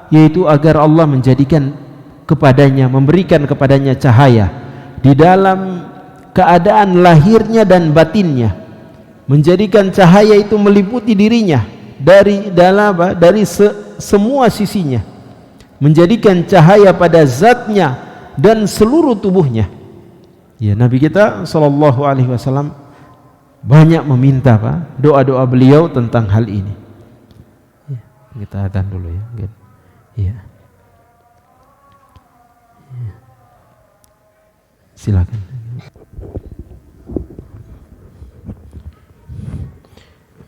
S1: yaitu agar Allah menjadikan kepadanya, memberikan kepadanya cahaya di dalam keadaan lahirnya dan batinnya, menjadikan cahaya itu meliputi dirinya dari semua sisinya, menjadikan cahaya pada zatnya dan seluruh tubuhnya. Ya, Nabi kita sallallahu alaihi wasallam banyak meminta doa-doa beliau tentang hal ini. Ya, kita adzan dulu ya. Ya. Silakan.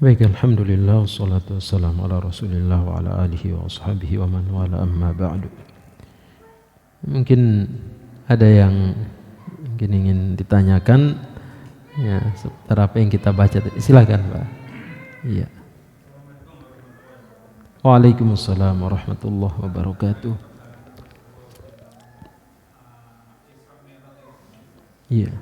S1: Baik, alhamdulillah wassalatu wassalamu ala Rasulillah wa ala alihi wa ashabihi wa man wala, amma ba'du. Mungkin ada yang mungkin ingin ditanyakan ya seputar apa yang kita baca tadi. Silakan, Pak. Iya. Waalaikumsalam warahmatullahi wabarakatuh. Iya.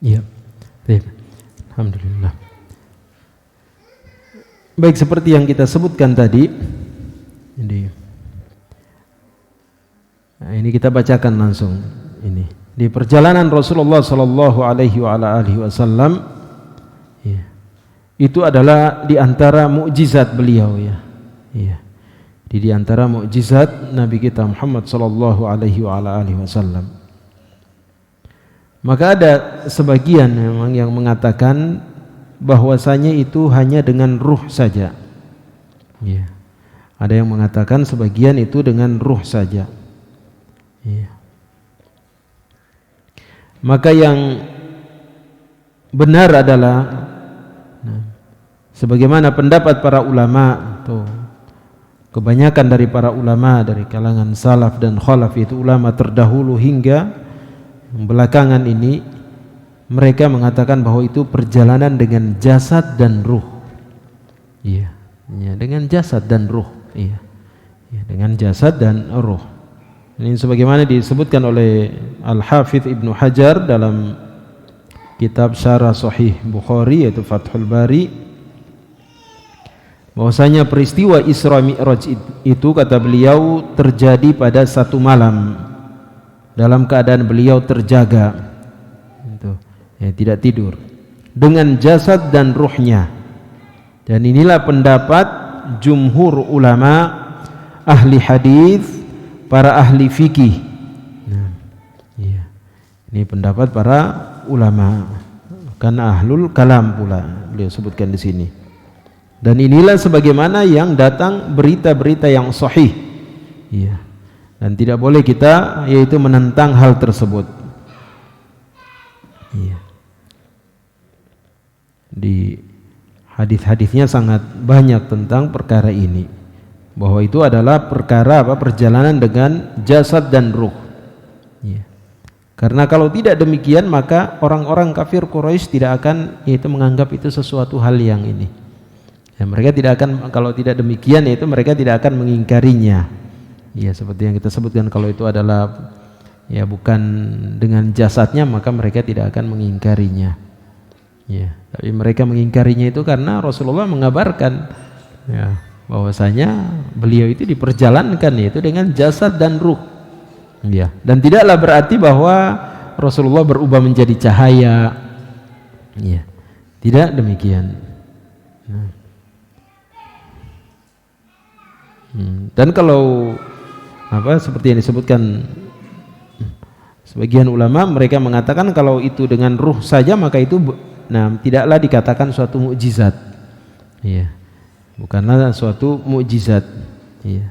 S1: Ya, baik. Alhamdulillah. Baik, seperti yang kita sebutkan tadi, ini kita bacakan langsung ini di perjalanan Rasulullah Sallallahu Alaihi Wasallam. Ya, itu adalah di antara mukjizat beliau ya. Ya, di antara mukjizat Nabi kita Muhammad Sallallahu Alaihi Wasallam. Maka ada sebagian memang yang mengatakan bahwasanya itu hanya dengan ruh saja. Ya. Ada yang mengatakan sebagian itu dengan ruh saja. Ya. Maka yang benar adalah sebagaimana pendapat para ulama, kebanyakan dari para ulama dari kalangan salaf dan khalaf, itu ulama terdahulu hingga belakangan ini, mereka mengatakan bahwa itu perjalanan dengan jasad dan ruh. Iya, ya, dengan jasad dan ruh. Iya, ya, dengan jasad dan ruh. Ini sebagaimana disebutkan oleh Al-Hafidh Ibnu Hajar dalam kitab Syarah Sahih Bukhari, yaitu Fathul Bari, bahwasanya peristiwa Isra Mi'raj itu, kata beliau, terjadi pada satu malam dalam keadaan beliau terjaga, ya, tidak tidur, dengan jasad dan ruhnya. Dan inilah pendapat jumhur ulama ahli hadis, para ahli fikih. Nah, ya. Ini pendapat para ulama, karena ahlul kalam pula beliau sebutkan di sini. Dan inilah sebagaimana yang datang berita-berita yang sahih. Ya. Dan tidak boleh kita yaitu menentang hal tersebut. Iya. Di hadis-hadisnya sangat banyak tentang perkara ini. bahwa itu adalah perkara perjalanan dengan jasad dan ruh. Ya. Karena kalau tidak demikian maka orang-orang kafir Quraisy tidak akan yaitu menganggap itu sesuatu hal yang ini. Ya, mereka tidak akan, kalau tidak demikian yaitu mereka tidak akan mengingkarinya. Ya, seperti yang kita sebutkan, kalau itu adalah ya bukan dengan jasadnya maka mereka tidak akan mengingkarinya. Ya, tapi mereka mengingkarinya itu karena Rasulullah mengabarkan ya bahwasanya beliau itu diperjalankan yaitu dengan jasad dan ruh. Ya, dan tidaklah berarti bahwa Rasulullah berubah menjadi cahaya. Ya, tidak demikian. Nah. Dan kalau seperti yang disebutkan sebagian ulama, mereka mengatakan kalau itu dengan ruh saja maka itu tidaklah dikatakan suatu mukjizat. Iya. Bukanlah suatu mukjizat. Iya.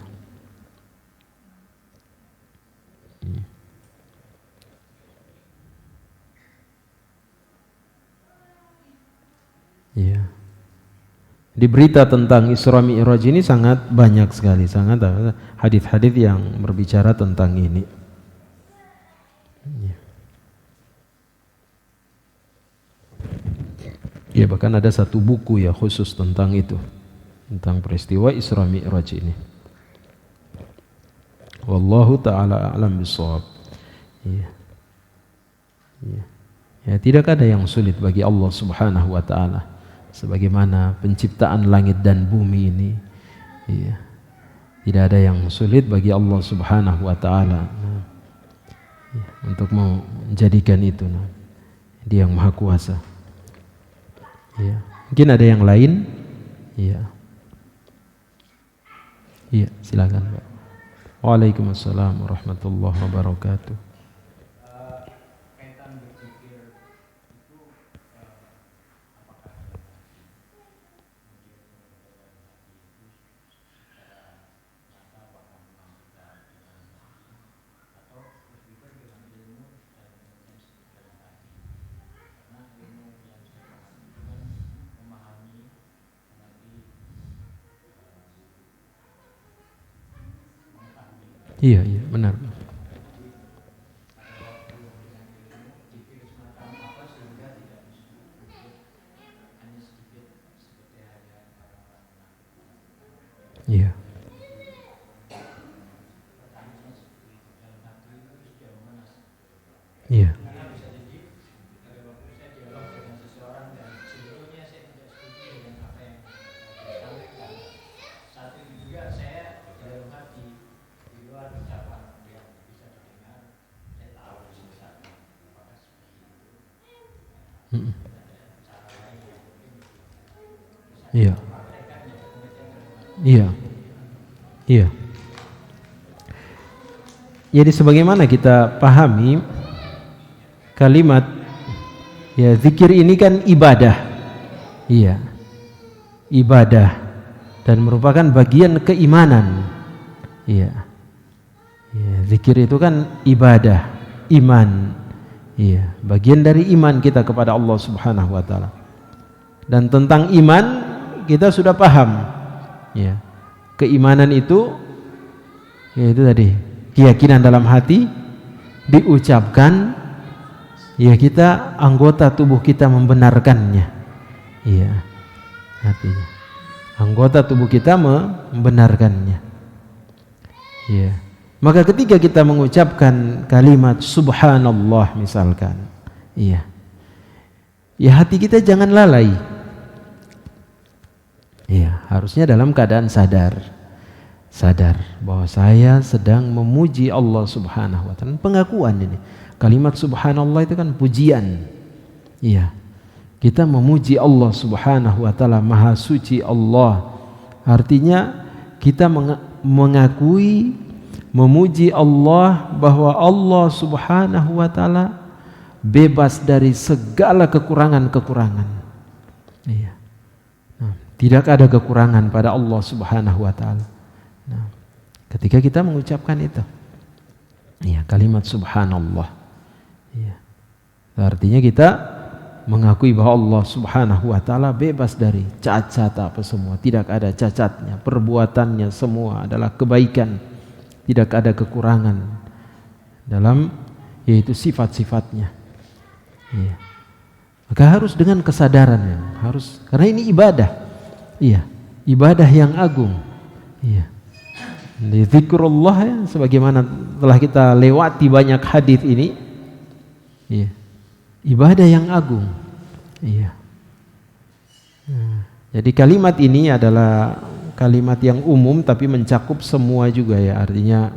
S1: Iya. Di berita tentang Isra Mi'raj ini sangat banyak sekali, sangat hadis-hadis yang berbicara tentang ini. Ya, bahkan ada satu buku ya khusus tentang itu, tentang peristiwa Isra Mi'raj ini. Wallahu ta'ala a'lam bishawab. Ya. Ya. Ya, tidak ada yang sulit bagi Allah Subhanahu wa ta'ala. Sebagaimana penciptaan langit dan bumi ini, ya, tidak ada yang sulit bagi Allah Subhanahu wa ta'ala ya, untuk menjadikan itu. Dia yang maha kuasa. Ya. Mungkin ada yang lain? Ya. Iya, silakan Pak. Waalaikumsalam warahmatullahi wabarakatuh. Iya, benar. Iya. Iya. Iya. Iya. Iya. Jadi sebagaimana kita pahami kalimat ya zikir ini kan ibadah. Iya. Ibadah dan merupakan bagian keimanan. Iya. Ya, zikir itu kan ibadah, iman. Iya, bagian dari iman kita kepada Allah Subhanahu wa taala. Dan tentang iman kita sudah paham. Ya. Keimanan itu yaitu tadi keyakinan dalam hati diucapkan, ya kita anggota tubuh kita membenarkannya. Iya. Artinya anggota tubuh kita membenarkannya. Iya. Maka ketika kita mengucapkan kalimat subhanallah misalkan, iya, ya hati kita jangan lalai. Iya, harusnya dalam keadaan sadar bahwa saya sedang memuji Allah Subhanahu wa taala. Pengakuan ini. Kalimat subhanallah itu kan pujian. Iya. Kita memuji Allah Subhanahu wa taala, maha suci Allah. Artinya kita mengakui, memuji Allah bahwa Allah Subhanahu wa taala bebas dari segala kekurangan-kekurangan. Iya. Nah, tidak ada kekurangan pada Allah Subhanahu wa taala. Nah, ketika kita mengucapkan itu, iya, kalimat subhanallah. Iya. Artinya kita mengakui bahwa Allah Subhanahu wa taala bebas dari cacat apa semua, tidak ada cacatnya, perbuatannya semua adalah kebaikan, tidak ada kekurangan dalam yaitu sifat-sifatnya. Iya. Maka harus dengan kesadaran ya, harus, karena ini ibadah. Iya, ibadah yang agung. Iya. Zikrullah ya, sebagaimana telah kita lewati banyak hadis ini. Iya. Ibadah yang agung. Iya. Jadi kalimat ini adalah kalimat yang umum tapi mencakup semua juga ya. Artinya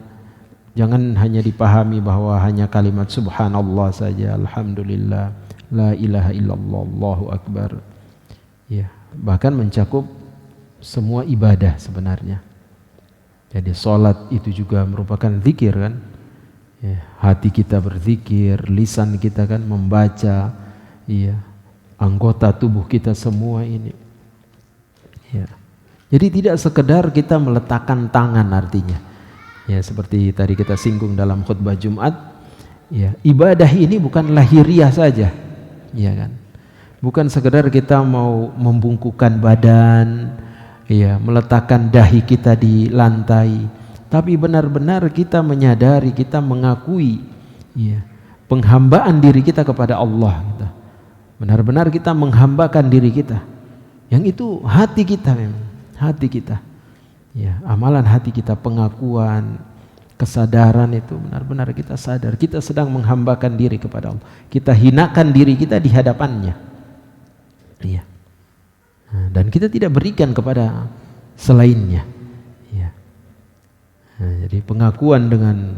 S1: jangan hanya dipahami bahwa hanya kalimat subhanallah saja, alhamdulillah, la ilaha illallah, Allahu akbar. Ya, bahkan mencakup semua ibadah sebenarnya. Jadi salat itu juga merupakan zikir kan? Ya, hati kita berzikir, lisan kita kan membaca, iya, anggota tubuh kita semua ini. Ya. Jadi tidak sekedar kita meletakkan tangan artinya. Ya, seperti tadi kita singgung dalam khutbah Jumat, ya, ibadah ini bukan lahiriah saja. Ya kan? Bukan sekedar kita mau membungkukkan badan, ya, meletakkan dahi kita di lantai, tapi benar-benar kita menyadari, kita mengakui ya, penghambaan diri kita kepada Allah gitu. Benar-benar kita menghambakan diri kita. Yang itu hati kita memang, hati kita. Ya, amalan hati kita, pengakuan, kesadaran itu benar-benar kita sadar kita sedang menghambakan diri kepada Allah. Kita hinakan diri kita di hadapannya. Iya. Nah, dan kita tidak berikan kepada selainnya. Ya. Nah, jadi pengakuan dengan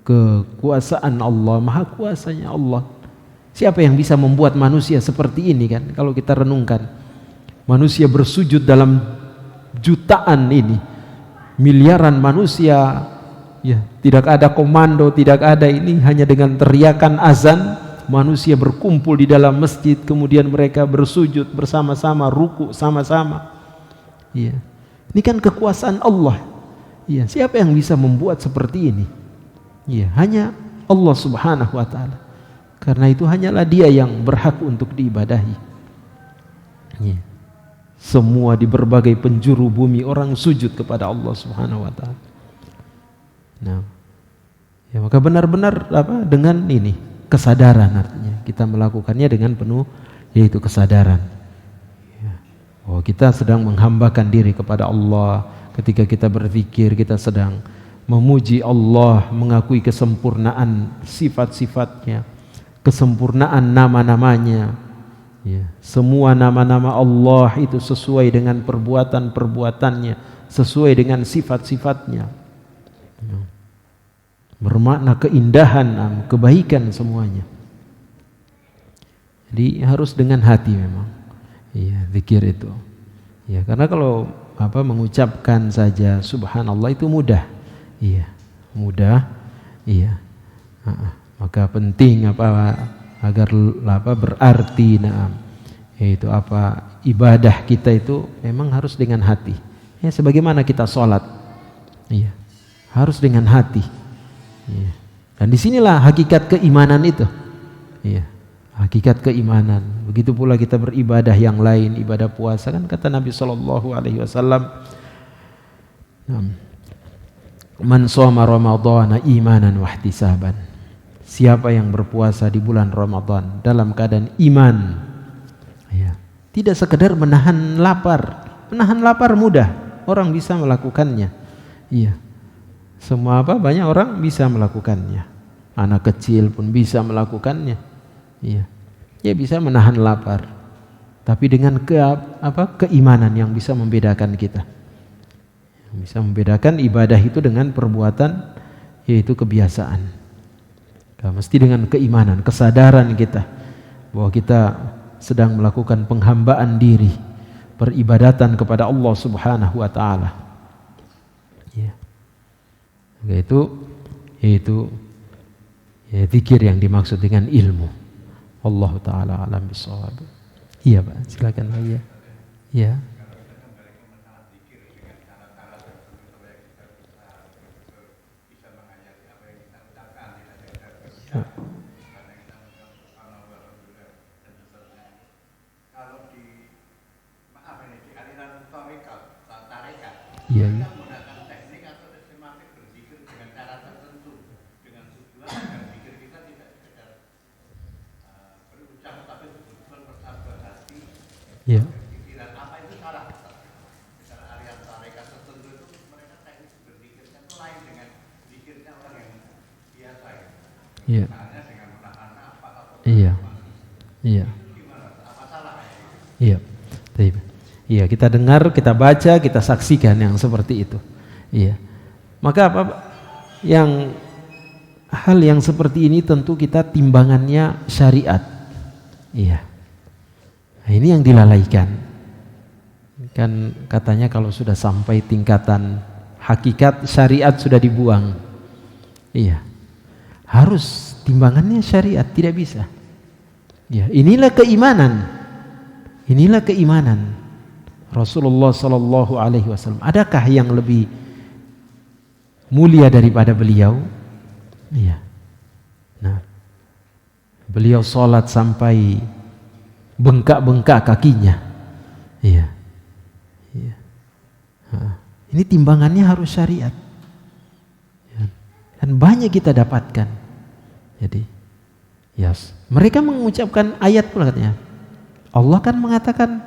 S1: kekuasaan Allah, maha kuasanya Allah. Siapa yang bisa membuat manusia seperti ini kan? Kalau kita renungkan, manusia bersujud dalam jutaan ini, miliaran manusia, ya, tidak ada komando, tidak ada ini, hanya dengan teriakan azan manusia berkumpul di dalam masjid, kemudian mereka bersujud bersama-sama, ruku sama-sama. Ya. Ini kan kekuasaan Allah. Ya, siapa yang bisa membuat seperti ini? Ya, hanya Allah Subhanahu wa taala. Karena itu hanyalah Dia yang berhak untuk diibadahi. Ya. Semua di berbagai penjuru bumi orang sujud kepada Allah Subhanahu wa taala. Nah, ya, maka benar-benar dengan ini kesadaran, artinya kita melakukannya dengan penuh yaitu kesadaran. Ya. Oh, kita sedang menghambakan diri kepada Allah. Ketika kita berzikir, kita sedang memuji Allah, mengakui kesempurnaan sifat-sifatnya, kesempurnaan nama-namanya. Ya, semua nama-nama Allah itu sesuai dengan perbuatan-perbuatannya, sesuai dengan sifat-sifatnya. Ya. Bermakna keindahan, kebaikan semuanya. Jadi harus dengan hati memang. Iya, zikir itu. Ya, karena kalau mengucapkan saja subhanallah itu mudah. Iya, mudah. Iya. Maka penting agar berarti yaitu ibadah kita itu memang harus dengan hati. Ya, sebagaimana kita sholat. Iya. Harus dengan hati. Iya. Dan disinilah hakikat keimanan itu. Iya. Hakikat keimanan. Begitu pula kita beribadah yang lain, ibadah puasa kan kata Nabi SAW, man shoma ramadhana imanan wa ihtisaban. Siapa yang berpuasa di bulan Ramadan dalam keadaan iman, ya, tidak sekedar menahan lapar. Menahan lapar mudah, orang bisa melakukannya. Iya. Semua banyak orang bisa melakukannya. Anak kecil pun bisa melakukannya. Iya. Dia bisa menahan lapar. Tapi dengan keimanan yang bisa membedakan kita. Yang bisa membedakan ibadah itu dengan perbuatan, yaitu kebiasaan. Mesti dengan keimanan, kesadaran kita bahwa kita sedang melakukan penghambaan diri, peribadatan kepada Allah Subhanahu wa taala. Ya. Yaitu ya, zikir yang dimaksud dengan ilmu. Allah taala alam bisawab. Iya, Pak, silakan Pak. Iya. Ya. Iya, iya. Iya. Iya. Iya. Iya. Iya. Iya, kita dengar, kita baca, kita saksikan yang seperti itu. Iya. Maka apa hal yang seperti ini tentu kita timbangannya syariat. Iya. Nah, ini yang dilalaikan. Kan katanya kalau sudah sampai tingkatan hakikat, syariat sudah dibuang. Iya. Harus timbangannya syariat, tidak bisa. Ya, inilah keimanan. Inilah keimanan Rasulullah sallallahu alaihi wasallam. Adakah yang lebih mulia daripada beliau? Iya. Nah, beliau sholat sampai bengkak-bengkak kakinya. Iya. Iya. Nah, ini timbangannya harus syariat. Dan banyak kita dapatkan. Jadi, yes. Mereka mengucapkan ayat pula katanya. Allah kan mengatakan,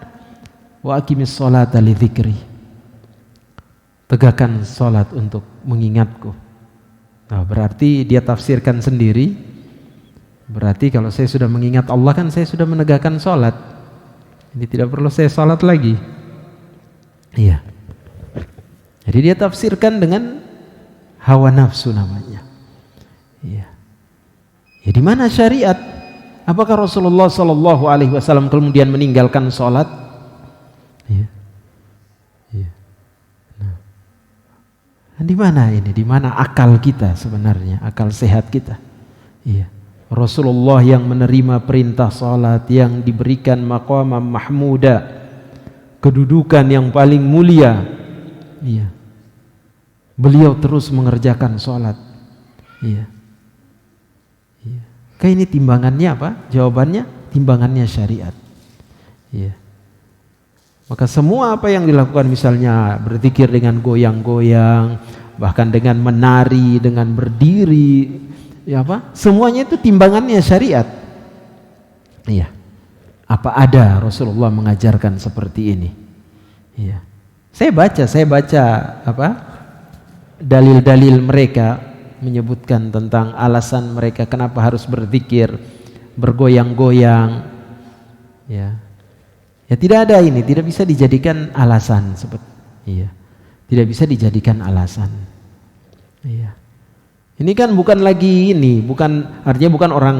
S1: wa aqimis sholata li dzikri. Tegakkan sholat untuk mengingatku. Nah, berarti dia tafsirkan sendiri. Berarti kalau saya sudah mengingat Allah kan saya sudah menegakkan sholat. Ini tidak perlu saya sholat lagi. Iya. Jadi dia tafsirkan dengan hawa nafsu namanya. Iya. Ya, di mana syariat? Apakah Rasulullah sallallahu alaihi wasallam kemudian meninggalkan sholat? Iya. Iya. Nah. Di mana ini? Di mana akal kita sebenarnya? Akal sehat kita. Iya. Rasulullah yang menerima perintah sholat, yang diberikan maqamam mahmuda, kedudukan yang paling mulia. Iya. Beliau terus mengerjakan sholat. Iya. Iya. Kayak ini timbangannya apa? Jawabannya timbangannya syariat. Iya. Maka semua apa yang dilakukan, misalnya berzikir dengan goyang-goyang, bahkan dengan menari, dengan berdiri, ya apa? Semuanya itu timbangannya syariat. Iya. Apa ada Rasulullah mengajarkan seperti ini? Iya. Saya baca apa? Dalil-dalil mereka menyebutkan tentang alasan mereka kenapa harus berzikir, bergoyang-goyang. Ya. Ya tidak ada ini, tidak bisa dijadikan alasan seperti. Iya. Tidak bisa dijadikan alasan. Iya. Ini kan bukan lagi ini, artinya bukan orang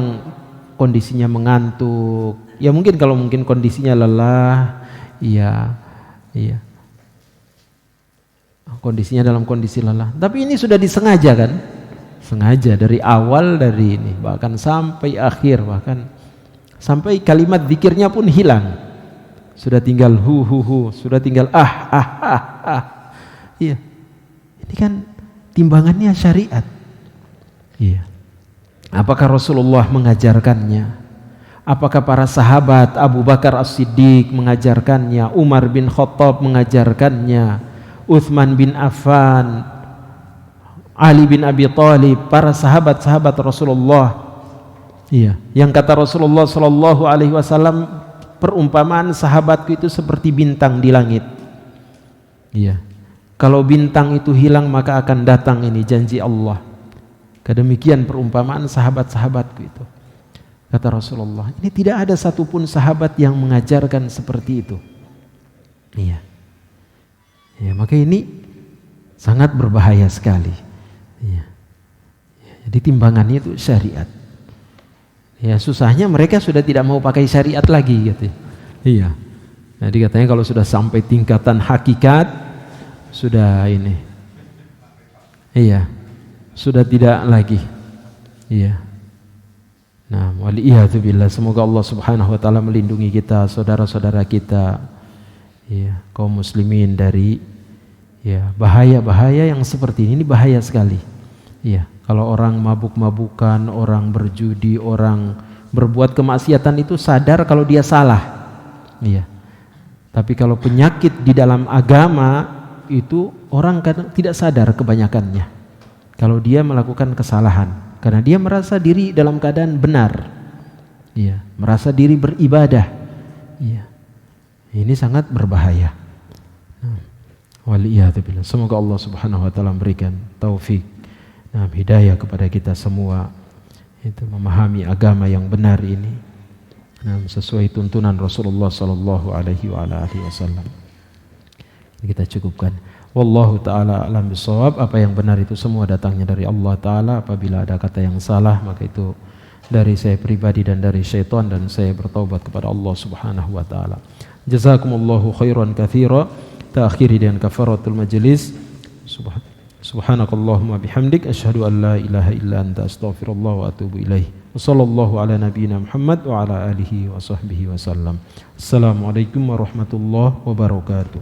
S1: kondisinya mengantuk. Ya mungkin kalau mungkin kondisinya lelah, iya. Iya. Kondisinya dalam kondisi lelah. Tapi ini sudah disengaja kan? Sengaja dari awal, dari ini, bahkan sampai akhir, bahkan sampai kalimat zikirnya pun hilang. Sudah tinggal hu, sudah tinggal ah. Iya. Ini kan timbangannya syariat. Iya. Apakah Rasulullah mengajarkannya? Apakah para sahabat Abu Bakar As-Siddiq mengajarkannya? Umar bin Khattab mengajarkannya? Uthman bin Affan, Ali bin Abi Thalib, para sahabat-sahabat Rasulullah. Iya, yang kata Rasulullah sallallahu alaihi wasallam, perumpamaan sahabatku itu seperti bintang di langit. Iya. Kalau bintang itu hilang maka akan datang ini janji Allah. Kedemikian perumpamaan sahabat-sahabatku itu. Kata Rasulullah, ini tidak ada satupun sahabat yang mengajarkan seperti itu. Iya. Ya, maka ini sangat berbahaya sekali. Ya. Jadi timbangannya itu syariat. Ya, susahnya mereka sudah tidak mau pakai syariat lagi gitu. Iya. Jadi katanya kalau sudah sampai tingkatan hakikat sudah ini. Iya. Sudah tidak lagi. Iya. Nah, waliyadzubillah, semoga Allah Subhanahu wa taala melindungi kita, saudara-saudara kita. Ya, kaum muslimin dari ya bahaya-bahaya yang seperti ini bahaya sekali. Ya, kalau orang mabuk-mabukan, orang berjudi, orang berbuat kemaksiatan itu sadar kalau dia salah. Iya. Tapi kalau penyakit di dalam agama itu orang kadang tidak sadar kebanyakannya kalau dia melakukan kesalahan karena dia merasa diri dalam keadaan benar. Iya, merasa diri beribadah. Iya. Ini sangat berbahaya. Waliyadzubillah. Semoga Allah Subhanahu wa taala memberikan taufik dan hidayah kepada kita semua itu memahami agama yang benar ini. Sesuai tuntunan Rasulullah sallallahu alaihi wasallam. Kita cukupkan. Wallahu taala alam bisawab. Apa yang benar itu semua datangnya dari Allah taala. Apabila ada kata yang salah maka itu dari saya pribadi dan dari syaitan, dan saya bertaubat kepada Allah Subhanahu wa taala. Jazakumullahu khairan katsira. Taakhiri dengan kafaratul majlis. Subhanakallahumma bihamdik asyhadu an la ilaha illa anta astaghfirullah wa atubu ilaih. Wassallallahu ala nabiyyina Muhammad wa ala alihi wa sahbihi wasallam. Assalamualaikum warahmatullahi wabarakatuh.